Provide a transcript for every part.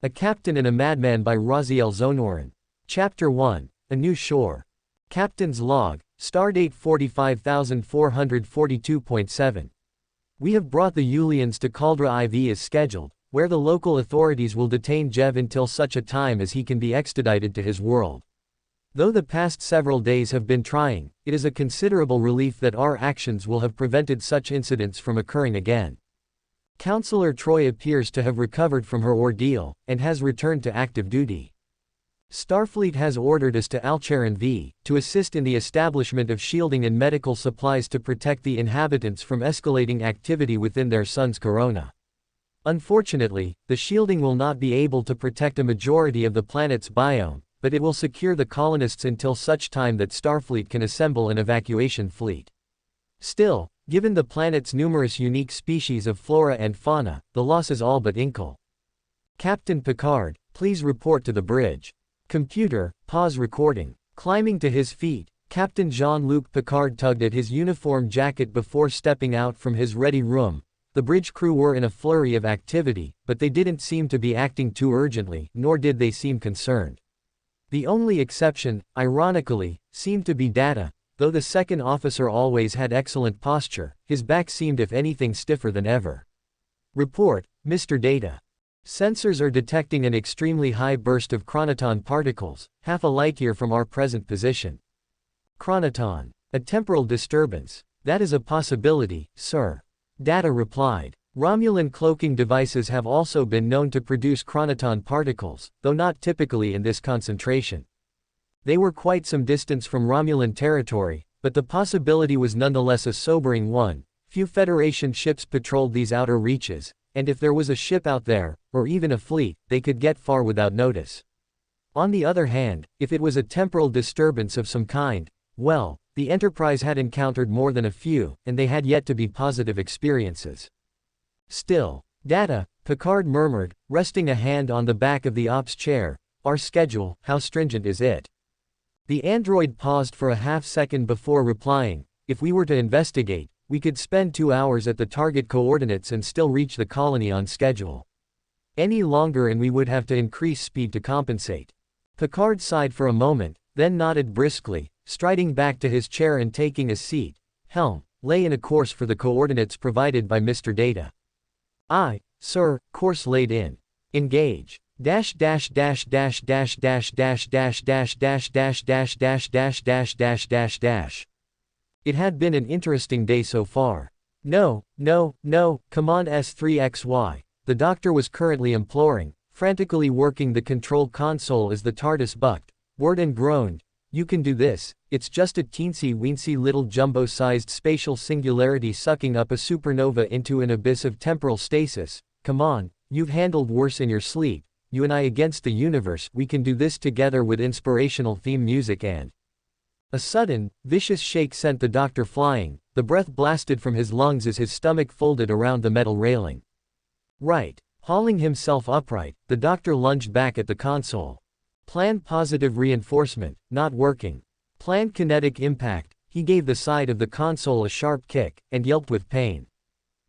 A Captain and a Madman by RazielZonoran. Chapter 1. A New Shore. Captain's Log, Stardate 45442.7. We have brought the Ulians to Caldera IV as scheduled, where the local authorities will detain Jev until such a time as he can be extradited to his world. Though the past several days have been trying, it is a considerable relief that our actions will have prevented such incidents from occurring again. Counselor Troy appears to have recovered from her ordeal, and has returned to active duty. Starfleet has ordered us to Alcharon V, to assist in the establishment of shielding and medical supplies to protect the inhabitants from escalating activity within their sun's corona. Unfortunately, the shielding will not be able to protect a majority of the planet's biome, but it will secure the colonists until such time that Starfleet can assemble an evacuation fleet. Still, given the planet's numerous unique species of flora and fauna, the loss is all but incal. Captain Picard, please report to the bridge. Computer, pause recording. Climbing to his feet, Captain Jean-Luc Picard tugged at his uniform jacket before stepping out from his ready room. The bridge crew were in a flurry of activity, but they didn't seem to be acting too urgently, nor did they seem concerned. The only exception, ironically, seemed to be Data. Though the second officer always had excellent posture, his back seemed if anything stiffer than ever. Report, Mr. Data. Sensors are detecting an extremely high burst of chronoton particles, half a light-year from our present position. Chronoton. A temporal disturbance. That is a possibility, sir. Data replied. Romulan cloaking devices have also been known to produce chronoton particles, though not typically in this concentration. They were quite some distance from Romulan territory, but the possibility was nonetheless a sobering one. Few Federation ships patrolled these outer reaches, and if there was a ship out there, or even a fleet, they could get far without notice. On the other hand, if it was a temporal disturbance of some kind, well, the Enterprise had encountered more than a few, and they had yet to be positive experiences. Still, Data, Picard murmured, resting a hand on the back of the ops chair, our schedule, how stringent is it? The android paused for a half-second before replying, if we were to investigate, we could spend 2 hours at the target coordinates and still reach the colony on schedule. Any longer and we would have to increase speed to compensate. Picard sighed for a moment, then nodded briskly, striding back to his chair and taking a seat. Helm, lay in a course for the coordinates provided by Mr. Data. Aye, sir, course laid in. Engage. Dash dash dash dash dash dash dash dash dash dash dash dash dash dash dash dash dash dash. It had been an interesting day so far. No, Command S3XY. The doctor was currently imploring, frantically working the control console as the TARDIS bucked, whirred and groaned. You can do this, it's just a teensy-weensy little jumbo-sized spatial singularity sucking up a supernova into an abyss of temporal stasis. Come on, you've handled worse in your sleep. You and I against the universe, we can do this together with inspirational theme music and... A sudden, vicious shake sent the doctor flying, the breath blasted from his lungs as his stomach folded around the metal railing. Right. Hauling himself upright, the doctor lunged back at the console. Plan positive reinforcement, not working. Plan kinetic impact, he gave the side of the console a sharp kick, and yelped with pain.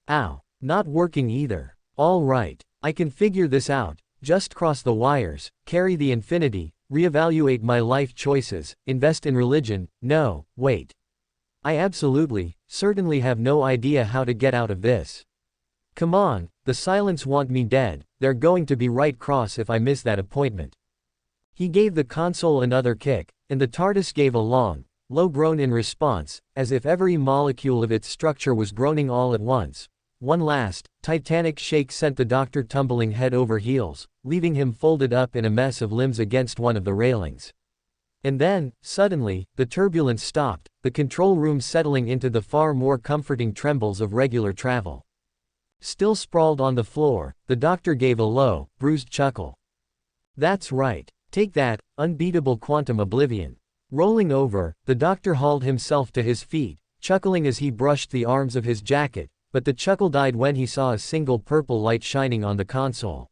Ow. Not working either. All right, I can figure this out. Just cross the wires, carry the infinity, reevaluate my life choices, invest in religion. No, wait. I absolutely, certainly have no idea how to get out of this. Come on, the silence want me dead, they're going to be right cross if I miss that appointment. He gave the console another kick, and the TARDIS gave a long, low groan in response, as if every molecule of its structure was groaning all at once. One last, titanic shake sent the doctor tumbling head over heels, leaving him folded up in a mess of limbs against one of the railings. And then, suddenly, the turbulence stopped, the control room settling into the far more comforting trembles of regular travel. Still sprawled on the floor, the doctor gave a low, bruised chuckle. That's right. Take that, unbeatable quantum oblivion. Rolling over, the doctor hauled himself to his feet, chuckling as he brushed the arms of his jacket, but the chuckle died when he saw a single purple light shining on the console.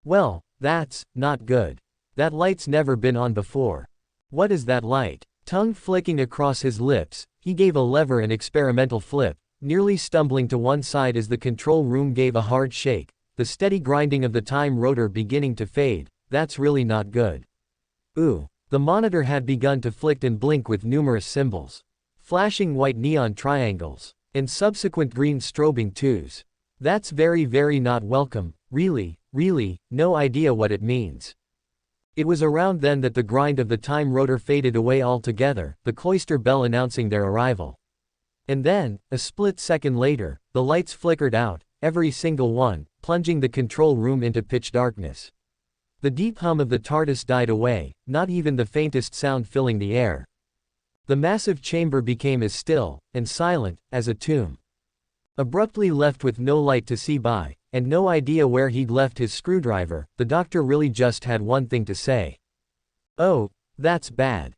Well, that's not good. That light's never been on before. What is that light? Tongue flicking across his lips, he gave a lever an experimental flip, nearly stumbling to one side as the control room gave a hard shake. the steady grinding of the time rotor beginning to fade. That's really not good. Ooh. The monitor had begun to flick and blink with numerous symbols. Flashing white neon triangles. And subsequent green strobing twos. That's very not welcome, really, no idea what it means. It was around then that the grind of the time rotor faded away altogether, the cloister bell announcing their arrival. And then, a split second later, the lights flickered out, every single one, plunging the control room into pitch darkness. The deep hum of the TARDIS died away, not even the faintest sound filling the air. The massive chamber became as still, and silent, as a tomb. Abruptly left with no light to see by, and no idea where he'd left his screwdriver, the doctor really just had one thing to say. "Oh, that's bad.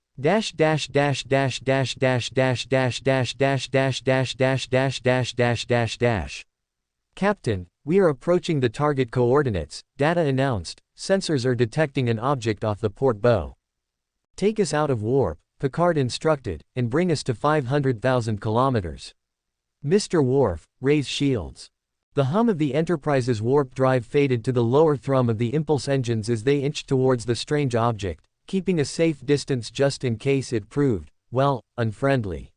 Captain, we are approaching the target coordinates," Data announced. "Sensors are detecting an object off the port bow. Take us out of warp," Picard instructed, "and bring us to 500,000 kilometers. Mr. Worf, raise shields." The hum of the Enterprise's warp drive faded to the lower thrum of the impulse engines as they inched towards the strange object, keeping a safe distance just in case it proved, well, unfriendly.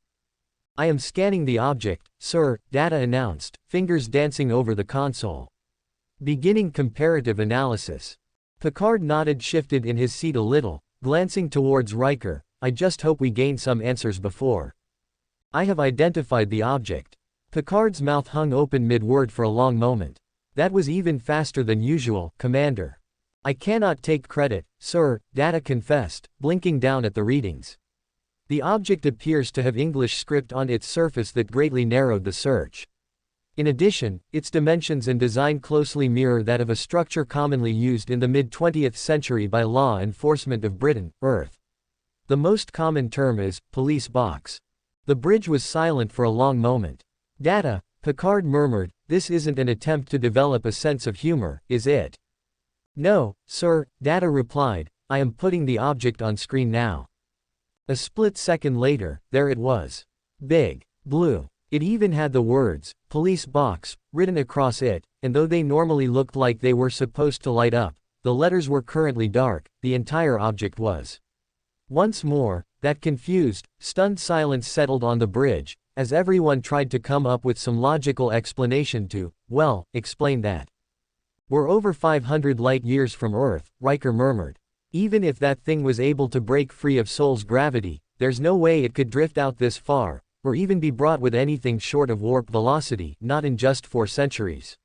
"I am scanning the object, sir," Data announced, fingers dancing over the console. "Beginning comparative analysis." Picard nodded, shifted in his seat a little, glancing towards Riker. "I just hope we gain some answers before." "I have identified the object." Picard's mouth hung open mid-word for a long moment. "That was even faster than usual, Commander." "I cannot take credit, sir," Data confessed, blinking down at the readings. "The object appears to have English script on its surface that greatly narrowed the search. In addition, its dimensions and design closely mirror that of a structure commonly used in the mid-20th century by law enforcement of Britain, Earth. The most common term is police box." The bridge was silent for a long moment. "Data," Picard murmured, "this isn't an attempt to develop a sense of humor, is it?" "No, sir," Data replied, "I am putting the object on screen now." A split second later, there it was. Big. Blue. It even had the words, "Police Box," written across it, and though they normally looked like they were supposed to light up, the letters were currently dark, the entire object was. Once more, that confused, stunned silence settled on the bridge, as everyone tried to come up with some logical explanation to, well, explain that. "We're over 500 light-years from Earth," Riker murmured. "Even if that thing was able to break free of Sol's gravity, there's no way it could drift out this far, or even be brought with anything short of warp velocity, not in just 4 centuries.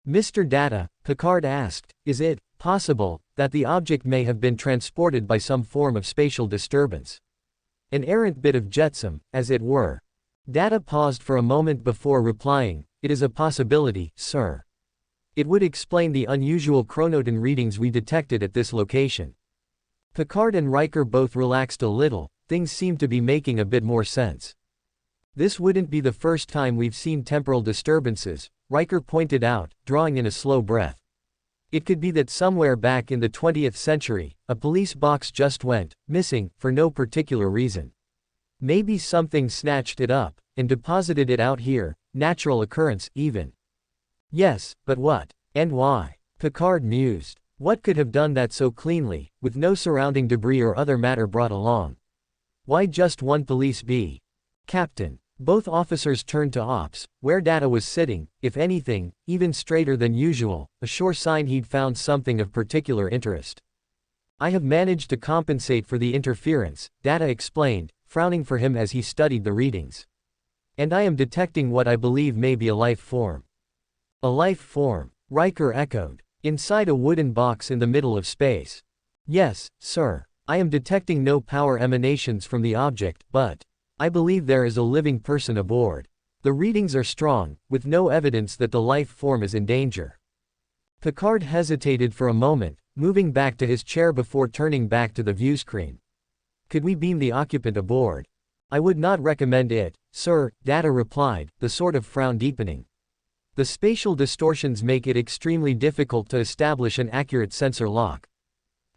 "Mr. Data," Picard asked, "is it possible that the object may have been transported by some form of spatial disturbance? An errant bit of jetsam, as it were?" Data paused for a moment before replying, "It is a possibility, sir. It would explain the unusual chronoton readings we detected at this location." Picard and Riker both relaxed a little, things seemed to be making a bit more sense. "This wouldn't be the first time we've seen temporal disturbances," Riker pointed out, drawing in a slow breath. "It could be that somewhere back in the 20th century, a police box just went missing, for no particular reason. Maybe something snatched it up, and deposited it out here, natural occurrence, even." "Yes, but what? And why?" Picard mused. "What could have done that so cleanly, with no surrounding debris or other matter brought along? Why just one police bee?" "Captain." Both officers turned to Ops, where Data was sitting, if anything, even straighter than usual, a sure sign he'd found something of particular interest. "I have managed to compensate for the interference," Data explained, frowning for him as he studied the readings. "And I am detecting what I believe may be a life form." "A life form?" Riker echoed. "Inside a wooden box in the middle of space." "Yes, sir. I am detecting no power emanations from the object, but I believe there is a living person aboard. The readings are strong, with no evidence that the life form is in danger." Picard hesitated for a moment, moving back to his chair before turning back to the viewscreen. "Could we beam the occupant aboard?" "I would not recommend it, sir," Data replied, the sort of frown deepening. "The spatial distortions make it extremely difficult to establish an accurate sensor lock.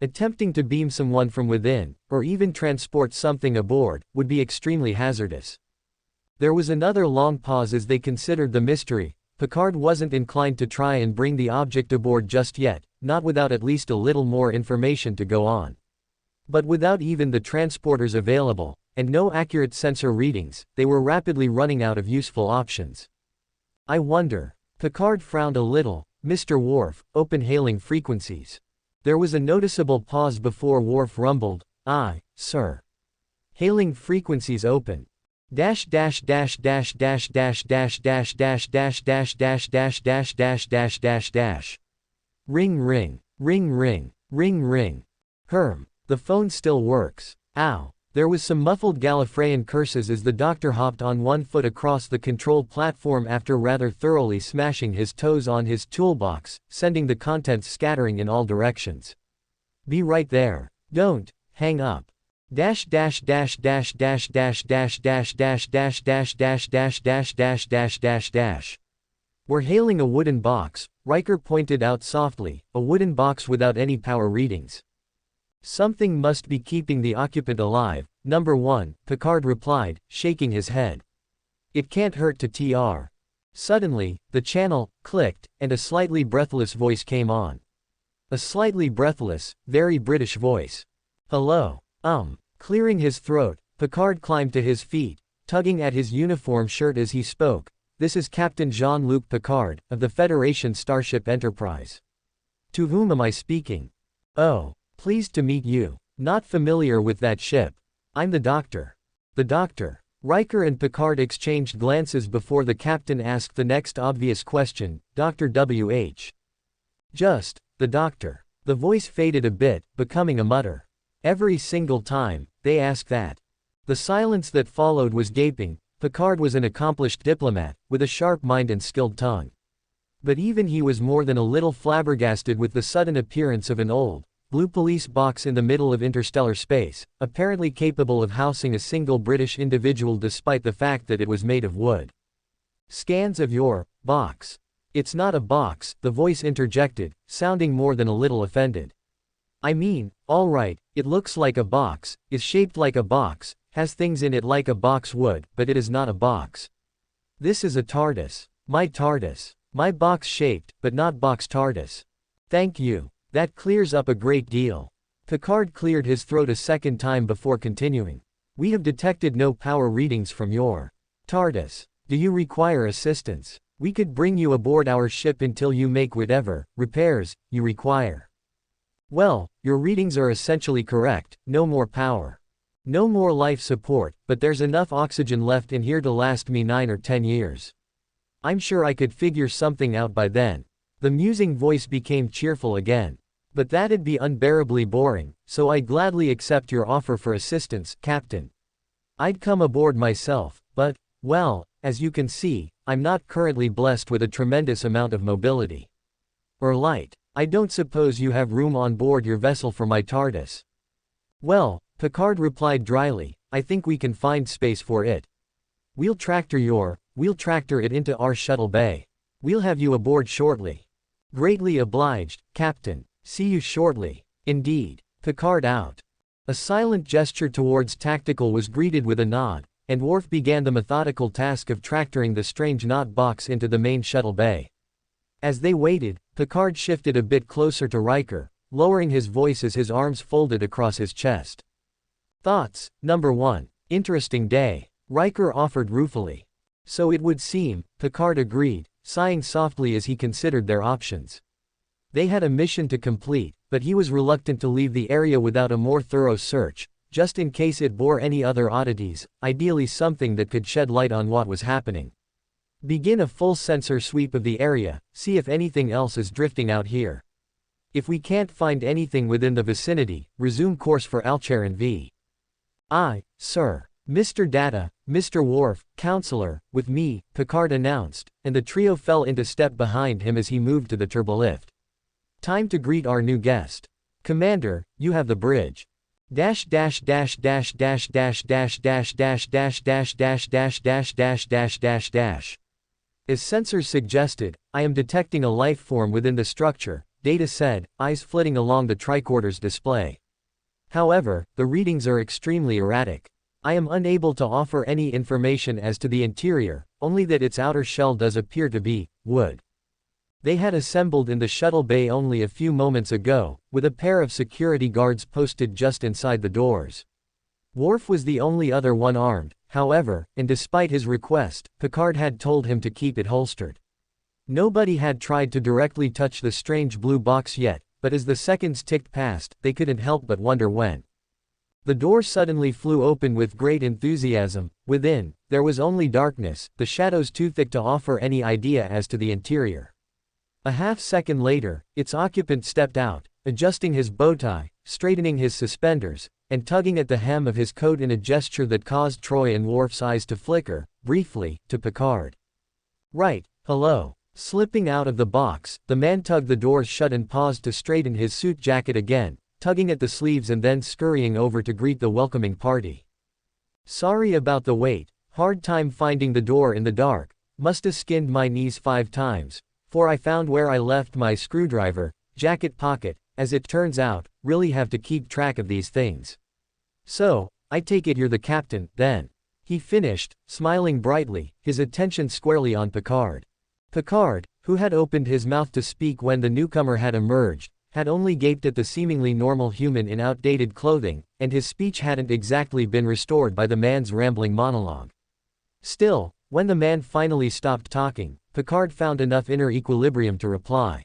Attempting to beam someone from within, or even transport something aboard, would be extremely hazardous." There was another long pause as they considered the mystery, Picard wasn't inclined to try and bring the object aboard just yet, not without at least a little more information to go on. But without even the transporters available, and no accurate sensor readings, they were rapidly running out of useful options. I wonder. Picard frowned a little. Mr. Worf, open hailing frequencies. There was a noticeable pause before Worf rumbled, "Aye, sir. Hailing frequencies open. Dash dash dash dash dash dash dash dash dash dash dash dash dash dash dash dash dash dash. Ring ring, ring ring, ring ring. The phone still works. Ow." There was some muffled Gallifreyan curses as the doctor hopped on one foot across the control platform after rather thoroughly smashing his toes on his toolbox, sending the contents scattering in all directions. "Be right there. Don't hang up. Dash dash dash dash dash dash dash dash dash dash dash dash dash dash dash dash dash dash. We're hailing a wooden box," Riker pointed out softly, "a wooden box without any power readings. Something must be keeping the occupant alive, number one," Picard replied, shaking his head. "It can't hurt to TR." Suddenly, the channel clicked, and a slightly breathless voice came on. A slightly breathless, very British voice. "Hello." Clearing his throat, Picard climbed to his feet, tugging at his uniform shirt as he spoke. "This is Captain Jean-Luc Picard, of the Federation Starship Enterprise. To whom am I speaking?" "Oh. Pleased to meet you. Not familiar with that ship. I'm the doctor." "The doctor." Riker and Picard exchanged glances before the captain asked the next obvious question, "Dr. W.H. Just, the doctor." The voice faded a bit, becoming a mutter. Every single time they asked that. The silence that followed was gaping. Picard was an accomplished diplomat, with a sharp mind and skilled tongue. But even he was more than a little flabbergasted with the sudden appearance of an old, blue police box in the middle of interstellar space, apparently capable of housing a single British individual despite the fact that it was made of wood. "Scans of your box." "It's not a box," the voice interjected, sounding more than a little offended. "I mean, all right, it looks like a box, is shaped like a box, has things in it like a box would, but it is not a box. This is a TARDIS. My TARDIS. My box-shaped, but not box TARDIS." "Thank you. That clears up a great deal." Picard cleared his throat a second time before continuing. "We have detected no power readings from your TARDIS. Do you require assistance? We could bring you aboard our ship until you make whatever repairs you require." "Well, your readings are essentially correct, no more power. No more life support, but there's enough oxygen left in here to last me 9 or 10 years. I'm sure I could figure something out by then." The musing voice became cheerful again. "But that'd be unbearably boring, so I'd gladly accept your offer for assistance, Captain. I'd come aboard myself, but, well, as you can see, I'm not currently blessed with a tremendous amount of mobility. Or light. I don't suppose you have room on board your vessel for my TARDIS." "Well," Picard replied dryly, "I think we can find space for it. We'll tractor it into our shuttle bay. We'll have you aboard shortly." "Greatly obliged, Captain. See you shortly." "Indeed." Picard out. A silent gesture towards tactical was greeted with a nod, and Worf began the methodical task of tractoring the strange knot box into the main shuttle bay. As they waited, Picard shifted a bit closer to Riker, lowering his voice as his arms folded across his chest. "Thoughts, number one." "Interesting day," Riker offered ruefully. "So it would seem," Picard agreed, sighing softly as he considered their options. They had a mission to complete, but he was reluctant to leave the area without a more thorough search, just in case it bore any other oddities, ideally something that could shed light on what was happening. Begin a full sensor sweep of the area, see if anything else is drifting out here. If we can't find anything within the vicinity, resume course for Alcharon V. "Aye, sir. Mr. Data, Mr. Worf, Counselor, with me," Picard announced, and the trio fell into step behind him as he moved to the turbolift. "Time to greet our new guest. Commander, you have the bridge. Dash dash dash dash dash dash dash dash dash dash dash dash dash dash dash dash dash dash. As sensors suggested, I am detecting a life form within the structure," Data said, eyes flitting along the tricorder's display. "However, the readings are extremely erratic. I am unable to offer any information as to the interior, only that its outer shell does appear to be wood. They had assembled in the shuttle bay only a few moments ago, with a pair of security guards posted just inside the doors. Worf was the only other one armed, however, and despite his request, Picard had told him to keep it holstered. Nobody had tried to directly touch the strange blue box yet, but as the seconds ticked past, they couldn't help but wonder when. The door suddenly flew open with great enthusiasm. Within, there was only darkness, the shadows too thick to offer any idea as to the interior. A half-second later, its occupant stepped out, adjusting his bow tie, straightening his suspenders, and tugging at the hem of his coat in a gesture that caused Troy and Worf's eyes to flicker, briefly, to Picard. "Right, hello." Slipping out of the box, the man tugged the doors shut and paused to straighten his suit jacket again, tugging at the sleeves and then scurrying over to greet the welcoming party. "Sorry about the wait, hard time finding the door in the dark, musta skinned my knees 5 times. For I found where I left my screwdriver, jacket pocket, as it turns out, really have to keep track of these things. So, I take it you're the captain, then." He finished, smiling brightly, his attention squarely on Picard. Picard, who had opened his mouth to speak when the newcomer had emerged, had only gaped at the seemingly normal human in outdated clothing, and his speech hadn't exactly been restored by the man's rambling monologue. Still, when the man finally stopped talking, Picard found enough inner equilibrium to reply.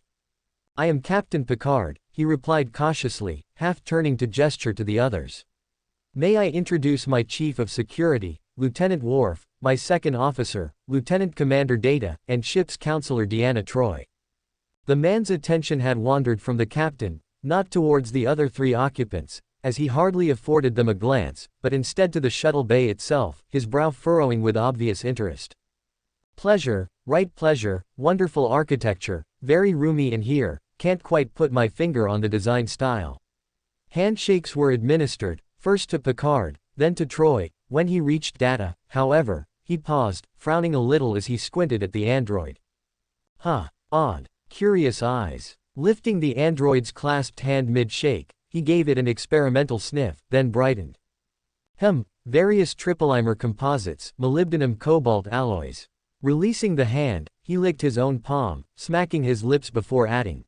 "I am Captain Picard," he replied cautiously, half turning to gesture to the others. "May I introduce my Chief of Security, Lieutenant Worf, my second officer, Lieutenant Commander Data, and ship's counselor Deanna Troi." The man's attention had wandered from the captain, not towards the other 3 occupants, as he hardly afforded them a glance, but instead to the shuttle bay itself, his brow furrowing with obvious interest. "Pleasure, right pleasure, wonderful architecture, very roomy in here, can't quite put my finger on the design style." Handshakes were administered, first to Picard, then to Troy. When he reached Data, however, he paused, frowning a little as he squinted at the android. "Huh, odd, curious eyes." Lifting the android's clasped hand mid-shake, he gave it an experimental sniff, then brightened. Various tripleimer composites, molybdenum cobalt alloys." Releasing the hand, he licked his own palm, smacking his lips before adding,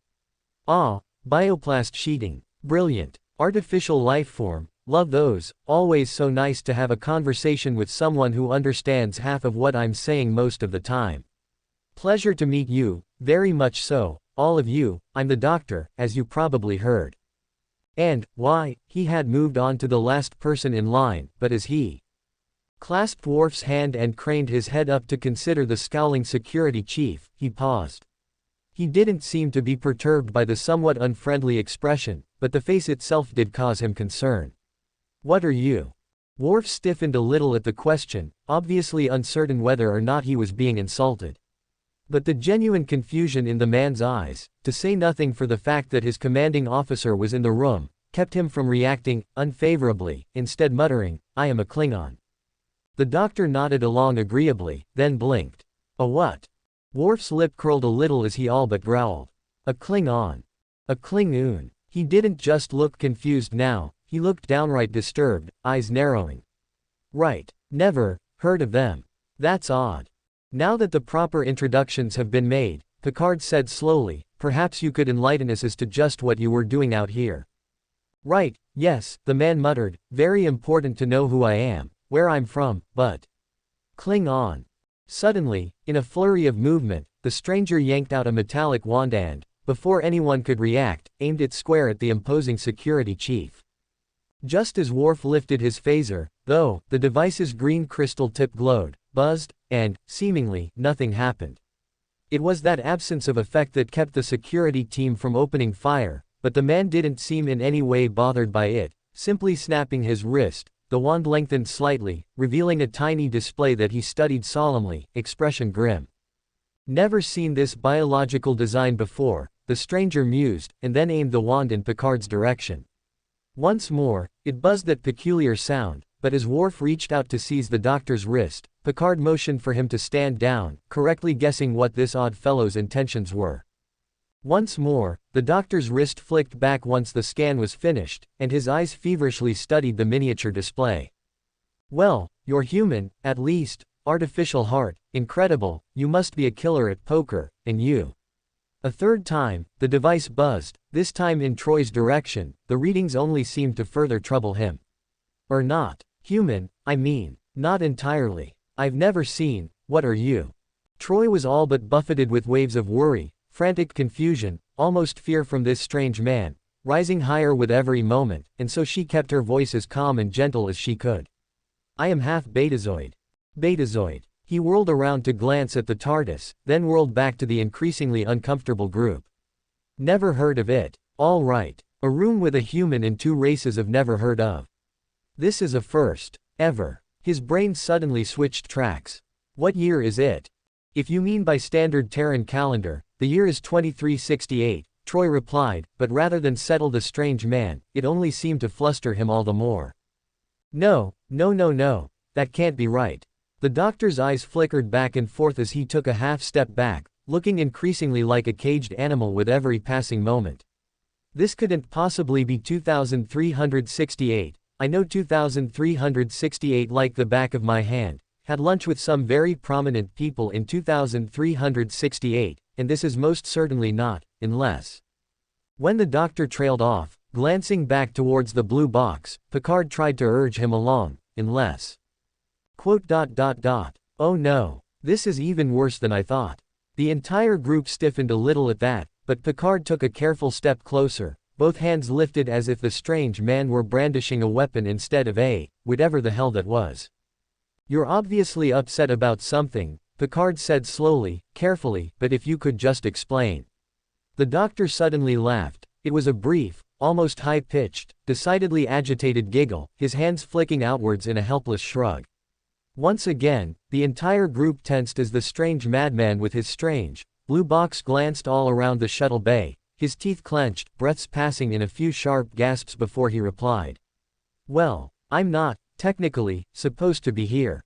"Ah, bioplast sheeting, brilliant, artificial life form, love those, always so nice to have a conversation with someone who understands half of what I'm saying most of the time. Pleasure to meet you, very much so, all of you, I'm the doctor, as you probably heard." And, why, he had moved on to the last person in line, but as he clasped Worf's hand and craned his head up to consider the scowling security chief, he paused. He didn't seem to be perturbed by the somewhat unfriendly expression, but the face itself did cause him concern. "What are you?" Worf stiffened a little at the question, obviously uncertain whether or not he was being insulted. But the genuine confusion in the man's eyes, to say nothing for the fact that his commanding officer was in the room, kept him from reacting unfavorably, instead muttering, "I am a Klingon." The doctor nodded along agreeably, then blinked. "A what?" Worf's lip curled a little as he all but growled. "A Klingon. A Klingoon." He didn't just look confused now, he looked downright disturbed, eyes narrowing. "Right. Never heard of them. That's odd." "Now that the proper introductions have been made," Picard said slowly, "perhaps you could enlighten us as to just what you were doing out here." "Right, yes," the man muttered, "very important to know who I am, where I'm from, but Klingon." Suddenly, in a flurry of movement, the stranger yanked out a metallic wand and, before anyone could react, aimed it square at the imposing security chief. Just as Worf lifted his phaser, though, the device's green crystal tip glowed, buzzed, and, seemingly, nothing happened. It was that absence of effect that kept the security team from opening fire, but the man didn't seem in any way bothered by it, simply snapping his wrist. The wand lengthened slightly, revealing a tiny display that he studied solemnly, expression grim. "Never seen this biological design before," the stranger mused, and then aimed the wand in Picard's direction. Once more, it buzzed that peculiar sound, but as Worf reached out to seize the doctor's wrist, Picard motioned for him to stand down, correctly guessing what this odd fellow's intentions were. Once more, the doctor's wrist flicked back once the scan was finished, and his eyes feverishly studied the miniature display. Well, you're human, at least, artificial heart, incredible, you must be a killer at poker, and you. A third time, the device buzzed, this time in Troy's direction, the readings only seemed to further trouble him. Or not. Human, I mean. Not entirely. I've never seen, what are you? Troy was all but buffeted with waves of worry, frantic confusion, almost fear from this strange man, rising higher with every moment, and so she kept her voice as calm and gentle as she could. I am half Betazoid. Betazoid. He whirled around to glance at the TARDIS, then whirled back to the increasingly uncomfortable group. Never heard of it. All right. A room with a human and two races I've never heard of. This is a first. Ever. His brain suddenly switched tracks. What year is it? If you mean by standard Terran calendar, the year is 2368, Troy replied, but rather than settle the strange man, it only seemed to fluster him all the more. No, that can't be right. The doctor's eyes flickered back and forth as he took a half step back, looking increasingly like a caged animal with every passing moment. This couldn't possibly be 2368, I know 2368 like the back of my hand, had lunch with some very prominent people in 2368, and this is most certainly not, unless. When the doctor trailed off, glancing back towards the blue box, Picard tried to urge him along, unless. ... Oh no. This is even worse than I thought. The entire group stiffened a little at that, but Picard took a careful step closer, both hands lifted as if the strange man were brandishing a weapon instead of whatever the hell that was. You're obviously upset about something, Picard said slowly, carefully, but if you could just explain. The doctor suddenly laughed. It was a brief, almost high-pitched, decidedly agitated giggle, his hands flicking outwards in a helpless shrug. Once again, the entire group tensed as the strange madman with his strange, blue box glanced all around the shuttle bay, his teeth clenched, breaths passing in a few sharp gasps before he replied. Well, I'm not, technically, supposed to be here.